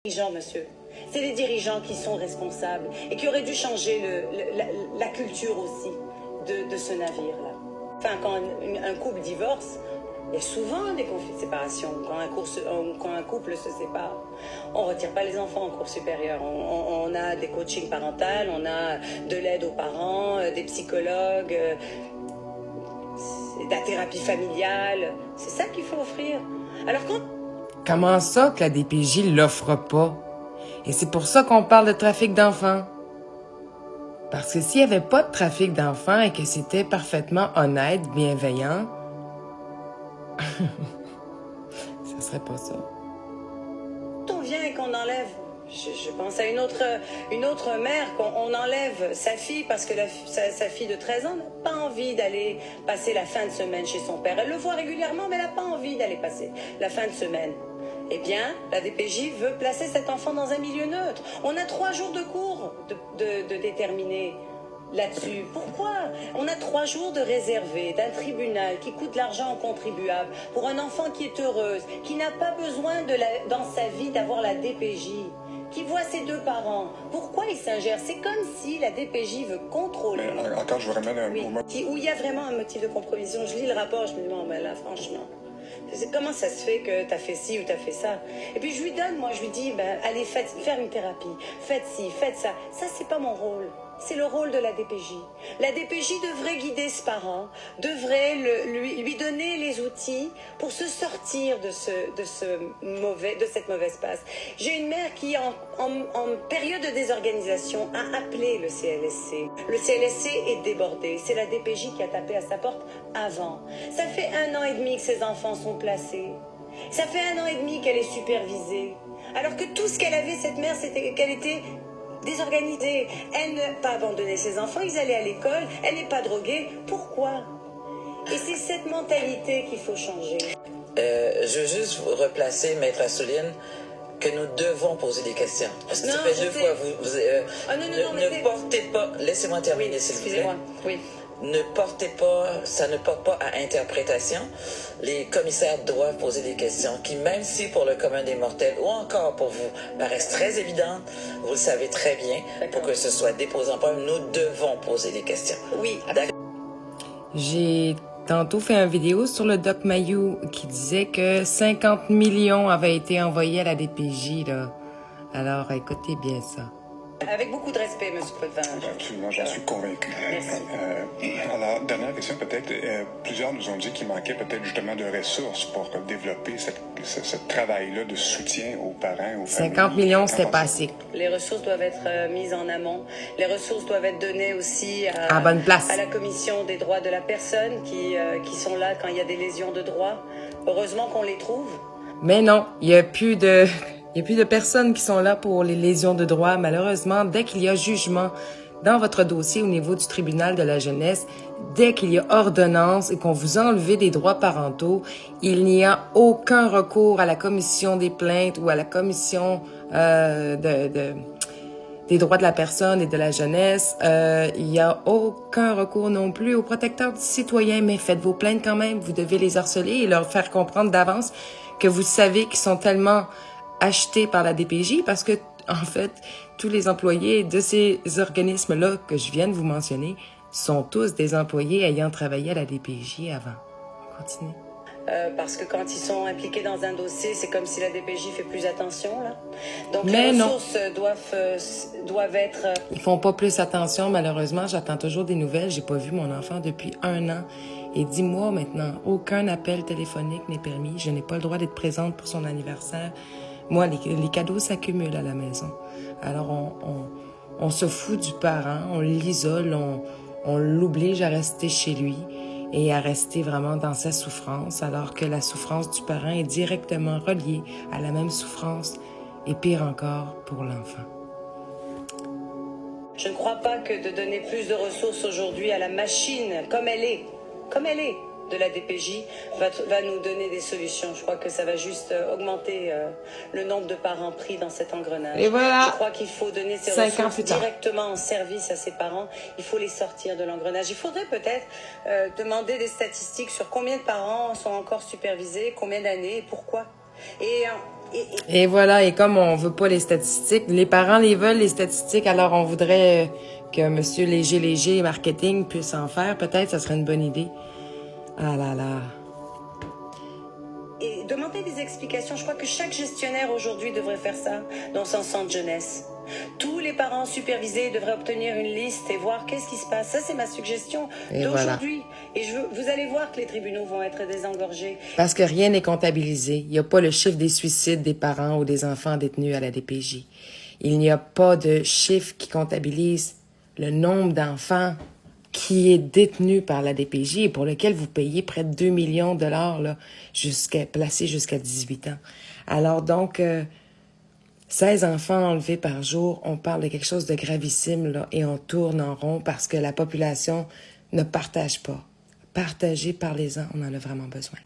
Dirigeants, monsieur. C'est les dirigeants qui sont responsables et qui auraient dû changer la culture aussi de ce navire-là. Enfin, quand un couple divorce, il y a souvent des conflits de séparation. Quand un couple se sépare, on ne retire pas les enfants en cours supérieur. On a des coachings parentaux, on a de l'aide aux parents, des psychologues, de la thérapie familiale. C'est ça qu'il faut offrir. Alors quand... Comment ça que la DPJ l'offre pas? Et c'est pour ça qu'on parle de trafic d'enfants. Parce que s'il n'y avait pas de trafic d'enfants et que c'était parfaitement honnête, bienveillant, ça serait pas ça. On vient et qu'on enlève, je pense à une autre mère, qu'on enlève sa fille parce que sa fille de 13 ans n'a pas envie d'aller passer la fin de semaine chez son père. Elle le voit régulièrement, mais elle n'a pas envie d'aller passer la fin de semaine. Eh bien, la DPJ veut placer cet enfant dans un milieu neutre. On a 3 jours de cours de déterminer là-dessus. Pourquoi? On a 3 jours de réservé d'un tribunal qui coûte de l'argent aux contribuables pour un enfant qui est heureuse, qui n'a pas besoin dans sa vie d'avoir la DPJ, qui voit ses 2 parents. Pourquoi il s'ingère? C'est comme si la DPJ veut contrôler. Mais encore, je vous ramène un moment. Où il y a vraiment un motif de compromission. Je lis le rapport, je me dis, bon, ben là, franchement... Comment ça se fait que tu as fait ci ou tu as fait ça? Et puis je lui dis, ben, allez, faire une thérapie, faites ci, faites ça. Ça, c'est pas mon rôle. C'est le rôle de la DPJ. La DPJ devrait guider ce parent, devrait lui donner les outils pour se sortir de cette mauvaise passe. J'ai une mère qui, en période de désorganisation, a appelé le CLSC. Le CLSC est débordé. C'est la DPJ qui a tapé à sa porte avant. Ça fait 1 an et demi que ses enfants sont placés. Ça fait 1 an et demi qu'elle est supervisée. Alors que tout ce qu'elle avait, cette mère, c'était qu'elle était désorganisée. Elle n'a pas abandonné ses enfants, ils allaient à l'école, elle n'est pas droguée. Pourquoi? Et c'est cette mentalité qu'il faut changer. Je veux juste vous replacer, Maître Assouline, que nous devons poser des questions. Parce que non, ça fait 2 fois, ne portez pas... Laissez-moi terminer, oui, s'il vous plaît. Excusez-moi, oui. Ça ne porte pas à interprétation. Les commissaires doivent poser des questions qui, même si pour le commun des mortels ou encore pour vous, paraissent très évidentes, vous le savez très bien, pour que ce soit déposé en problème, nous devons poser des questions. Oui. J'ai tantôt fait une vidéo sur le Doc Mayou qui disait que 50 millions avaient été envoyés à la DPJ, là. Alors, écoutez bien ça. Avec beaucoup de respect, M. Potvin. Absolument, j'en suis convaincu. Merci. Alors, dernière question, peut-être, plusieurs nous ont dit qu'il manquait peut-être justement de ressources pour développer ce travail-là de soutien aux parents, aux familles. 50 millions, c'est pas assez. Les ressources doivent être mises en amont. Les ressources doivent être données aussi à bonne place. À la commission des droits de la personne qui sont là quand il y a des lésions de droits. Heureusement qu'on les trouve. Mais non, il y a plus de personnes qui sont là pour les lésions de droit. Malheureusement, dès qu'il y a jugement dans votre dossier au niveau du tribunal de la jeunesse, dès qu'il y a ordonnance et qu'on vous a enlevé des droits parentaux, il n'y a aucun recours à la commission des plaintes ou à la commission des droits de la personne et de la jeunesse. Il n'y a aucun recours non plus au protecteur du citoyen, mais faites vos plaintes quand même. Vous devez les harceler et leur faire comprendre d'avance que vous savez qu'ils sont tellement achetés par la DPJ parce que, en fait, tous les employés de ces organismes-là que je viens de vous mentionner sont tous des employés ayant travaillé à la DPJ avant. On continue. Parce que quand ils sont impliqués dans un dossier, c'est comme si la DPJ fait plus attention, là. Donc mais les ressources doivent être... Ils font pas plus attention, malheureusement. J'attends toujours des nouvelles. J'ai pas vu mon enfant depuis 1 an et 10 mois maintenant. Aucun appel téléphonique n'est permis. Je n'ai pas le droit d'être présente pour son anniversaire. Moi, les cadeaux s'accumulent à la maison. Alors, on se fout du parent, on l'isole, on l'oblige à rester chez lui et à rester vraiment dans sa souffrance, alors que la souffrance du parent est directement reliée à la même souffrance et pire encore pour l'enfant. Je ne crois pas que de donner plus de ressources aujourd'hui à la machine, comme elle est, de la DPJ, va nous donner des solutions. Je crois que ça va juste augmenter le nombre de parents pris dans cet engrenage. Et voilà. Je crois qu'il faut donner ces ressources directement en service à ces parents. Il faut les sortir de l'engrenage. Il faudrait peut-être demander des statistiques sur combien de parents sont encore supervisés, combien d'années et pourquoi. Et Et voilà, et comme on veut pas les statistiques, les parents les veulent, les statistiques, alors on voudrait que Monsieur Léger Marketing puisse en faire. Peut-être, ça serait une bonne idée. Ah là là. Et demander des explications. Je crois que chaque gestionnaire aujourd'hui devrait faire ça dans son centre jeunesse. Tous les parents supervisés devraient obtenir une liste et voir qu'est-ce qui se passe. Ça, c'est ma suggestion d'aujourd'hui. Et vous allez voir que les tribunaux vont être désengorgés. Parce que rien n'est comptabilisé. Il n'y a pas le chiffre des suicides des parents ou des enfants détenus à la DPJ. Il n'y a pas de chiffre qui comptabilise le nombre d'enfants qui est détenu par la DPJ et pour lequel vous payez près de 2 millions de dollars là, placés jusqu'à 18 ans. Alors donc, 16 enfants enlevés par jour, on parle de quelque chose de gravissime là, et on tourne en rond parce que la population ne partage pas. Partagez, parlez-en, on en a vraiment besoin.